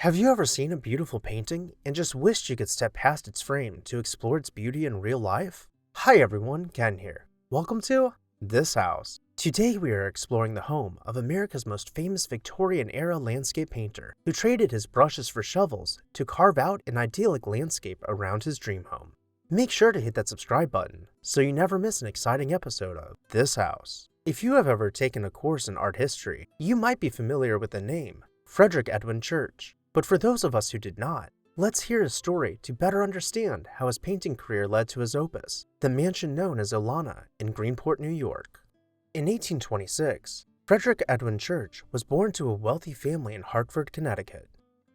Have you ever seen a beautiful painting and just wished you could step past its frame to explore its beauty in real life? Hi everyone, Ken here. Welcome to This House. Today we are exploring the home of America's most famous Victorian-era landscape painter who traded his brushes for shovels to carve out an idyllic landscape around his dream home. Make sure to hit that subscribe button so you never miss an exciting episode of This House. If you have ever taken a course in art history, you might be familiar with the name Frederic Edwin Church. But for those of us who did not, let's hear his story to better understand how his painting career led to his opus, the mansion known as Olana in Greenport, New York. In 1826, Frederic Edwin Church was born to a wealthy family in Hartford, Connecticut.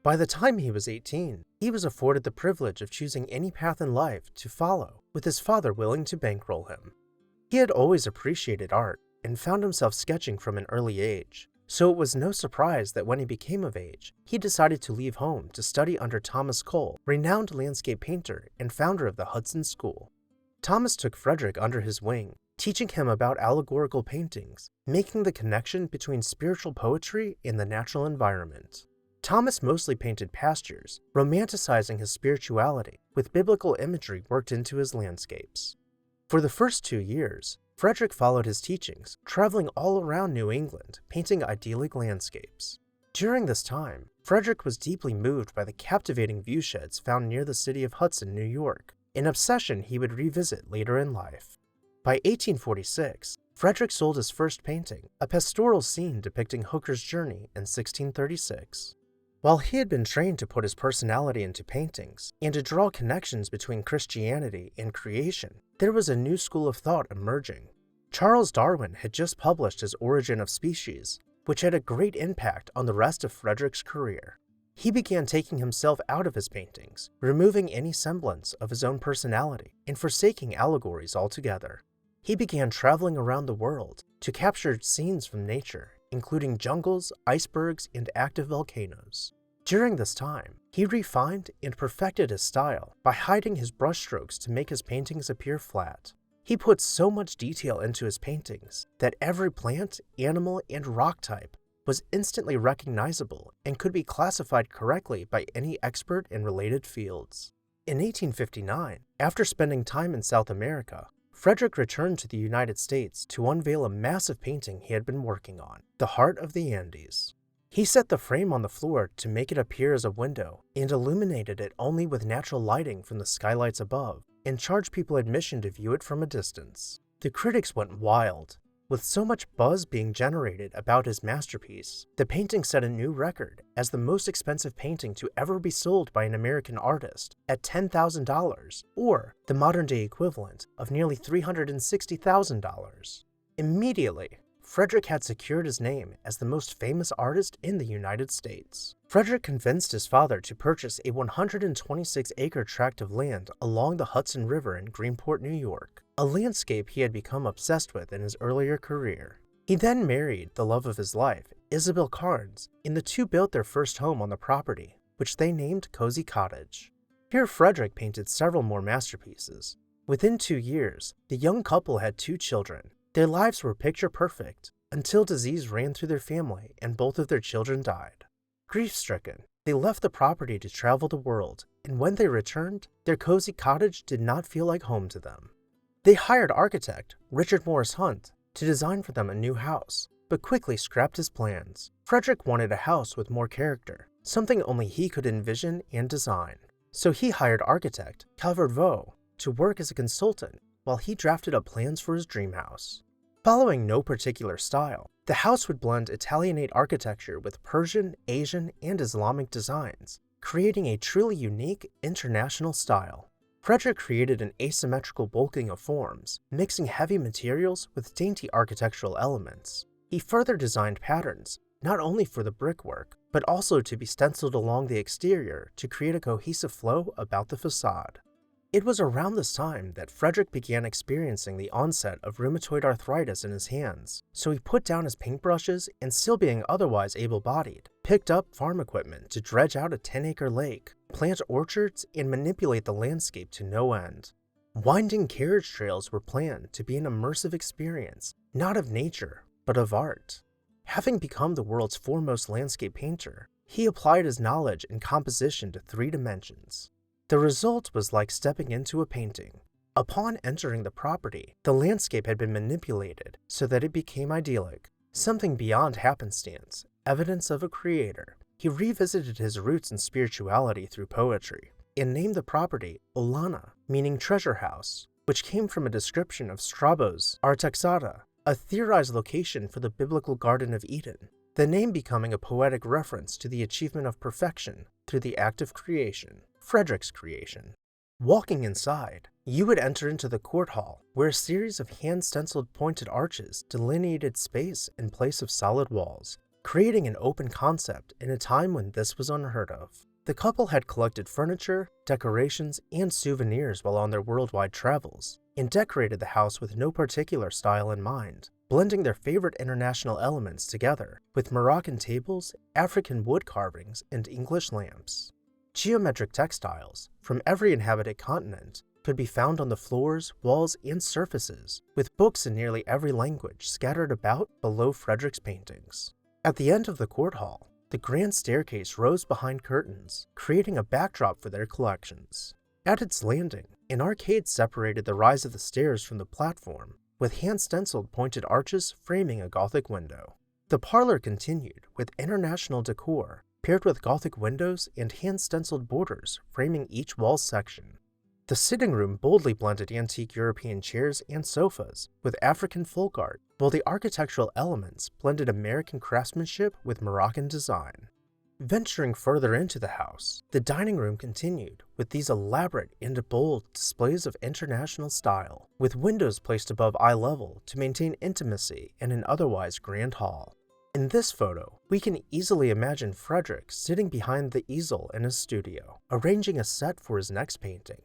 By the time he was 18, he was afforded the privilege of choosing any path in life to follow, with his father willing to bankroll him. He had always appreciated art and found himself sketching from an early age. So it was no surprise that when he became of age, he decided to leave home to study under Thomas Cole, renowned landscape painter and founder of the Hudson School. Thomas took Frederick under his wing, teaching him about allegorical paintings, making the connection between spiritual poetry and the natural environment. Thomas mostly painted pastures, romanticizing his spirituality, with biblical imagery worked into his landscapes. For the first 2 years, Frederick followed his teachings, traveling all around New England, painting idyllic landscapes. During this time, Frederick was deeply moved by the captivating viewsheds found near the city of Hudson, New York, an obsession he would revisit later in life. By 1846, Frederick sold his first painting, a pastoral scene depicting Hooker's journey in 1636. While he had been trained to put his personality into paintings and to draw connections between Christianity and creation, there was a new school of thought emerging. Charles Darwin had just published his Origin of Species, which had a great impact on the rest of Frederick's career. He began taking himself out of his paintings, removing any semblance of his own personality and forsaking allegories altogether. He began traveling around the world to capture scenes from nature, including jungles, icebergs, and active volcanoes. During this time, he refined and perfected his style by hiding his brushstrokes to make his paintings appear flat. He put so much detail into his paintings that every plant, animal, and rock type was instantly recognizable and could be classified correctly by any expert in related fields. In 1859, after spending time in South America, Frederick returned to the United States to unveil a massive painting he had been working on, the Heart of the Andes. He set the frame on the floor to make it appear as a window and illuminated it only with natural lighting from the skylights above and charged people admission to view it from a distance. The critics went wild. With so much buzz being generated about his masterpiece, the painting set a new record as the most expensive painting to ever be sold by an American artist at $10,000, or the modern-day equivalent of nearly $360,000. Immediately, Frederick had secured his name as the most famous artist in the United States. Frederick convinced his father to purchase a 126-acre tract of land along the Hudson River in Greenport, New York, a landscape he had become obsessed with in his earlier career. He then married the love of his life, Isabel Carnes, and the two built their first home on the property, which they named Cozy Cottage. Here Frederick painted several more masterpieces. Within 2 years, the young couple had 2 children. Their lives were picture perfect until disease ran through their family and both of their children died. Grief-stricken, they left the property to travel the world, and when they returned, their cozy cottage did not feel like home to them. They hired architect Richard Morris Hunt to design for them a new house, but quickly scrapped his plans. Frederick wanted a house with more character, something only he could envision and design. So he hired architect Calvert Vaux to work as a consultant while he drafted up plans for his dream house. Following no particular style, the house would blend Italianate architecture with Persian, Asian, and Islamic designs, creating a truly unique international style. Frederick created an asymmetrical bulking of forms, mixing heavy materials with dainty architectural elements. He further designed patterns, not only for the brickwork, but also to be stenciled along the exterior to create a cohesive flow about the facade. It was around this time that Frederick began experiencing the onset of rheumatoid arthritis in his hands, so he put down his paintbrushes and, still being otherwise able-bodied, picked up farm equipment to dredge out a 10-acre lake, plant orchards, and manipulate the landscape to no end. Winding carriage trails were planned to be an immersive experience, not of nature, but of art. Having become the world's foremost landscape painter, he applied his knowledge in composition to 3 dimensions. The result was like stepping into a painting. Upon entering the property, the landscape had been manipulated so that it became idyllic, something beyond happenstance, evidence of a creator. He revisited his roots in spirituality through poetry, and named the property Olana, meaning treasure house, which came from a description of Strabo's Artaxata, a theorized location for the biblical Garden of Eden, the name becoming a poetic reference to the achievement of perfection through the act of creation, Frederick's creation. Walking inside, you would enter into the court hall, where a series of hand-stenciled pointed arches delineated space in place of solid walls, creating an open concept in a time when this was unheard of. The couple had collected furniture, decorations, and souvenirs while on their worldwide travels, and decorated the house with no particular style in mind, blending their favorite international elements together with Moroccan tables, African wood carvings, and English lamps. Geometric textiles from every inhabited continent could be found on the floors, walls, and surfaces, with books in nearly every language scattered about below Frederick's paintings. At the end of the court hall, the grand staircase rose behind curtains, creating a backdrop for their collections. At its landing, an arcade separated the rise of the stairs from the platform, with hand-stenciled pointed arches framing a Gothic window. The parlor continued with international decor, paired with Gothic windows and hand-stenciled borders framing each wall section. The sitting room boldly blended antique European chairs and sofas with African folk art, while the architectural elements blended American craftsmanship with Moroccan design. Venturing further into the house, the dining room continued with these elaborate and bold displays of international style, with windows placed above eye level to maintain intimacy in an otherwise grand hall. In this photo, we can easily imagine Frederick sitting behind the easel in his studio, arranging a set for his next painting.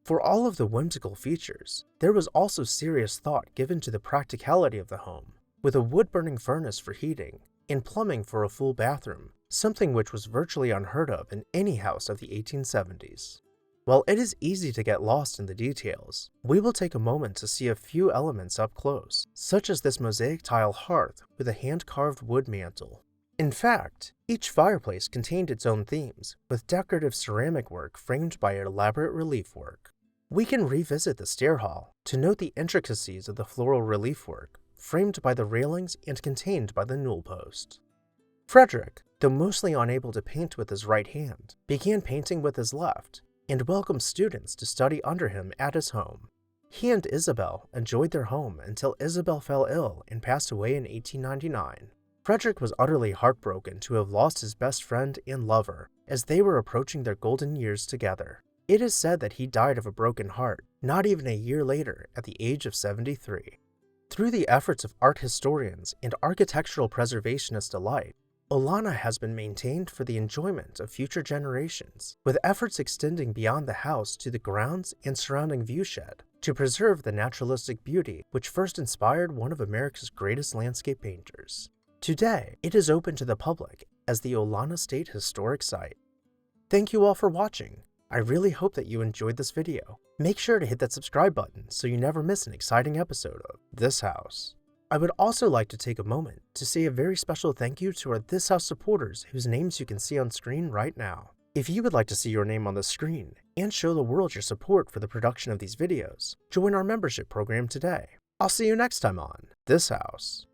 For all of the whimsical features, there was also serious thought given to the practicality of the home, with a wood-burning furnace for heating and plumbing for a full bathroom, something which was virtually unheard of in any house of the 1870s. While it is easy to get lost in the details, we will take a moment to see a few elements up close, such as this mosaic tile hearth with a hand-carved wood mantel. In fact, each fireplace contained its own themes, with decorative ceramic work framed by elaborate relief work. We can revisit the stair hall to note the intricacies of the floral relief work, framed by the railings and contained by the newel post. Frederick, though mostly unable to paint with his right hand, began painting with his left, and welcomed students to study under him at his home. He and Isabel enjoyed their home until Isabel fell ill and passed away in 1899. Frederick was utterly heartbroken to have lost his best friend and lover as they were approaching their golden years together. It is said that he died of a broken heart, not even a year later at the age of 73. Through the efforts of art historians and architectural preservationists alike, Olana has been maintained for the enjoyment of future generations, with efforts extending beyond the house to the grounds and surrounding viewshed to preserve the naturalistic beauty which first inspired one of America's greatest landscape painters. Today, it is open to the public as the Olana State Historic Site. Thank you all for watching. I really hope that you enjoyed this video. Make sure to hit that subscribe button so you never miss an exciting episode of This House. I would also like to take a moment to say a very special thank you to our This House supporters whose names you can see on screen right now. If you would like to see your name on the screen and show the world your support for the production of these videos, join our membership program today. I'll see you next time on This House.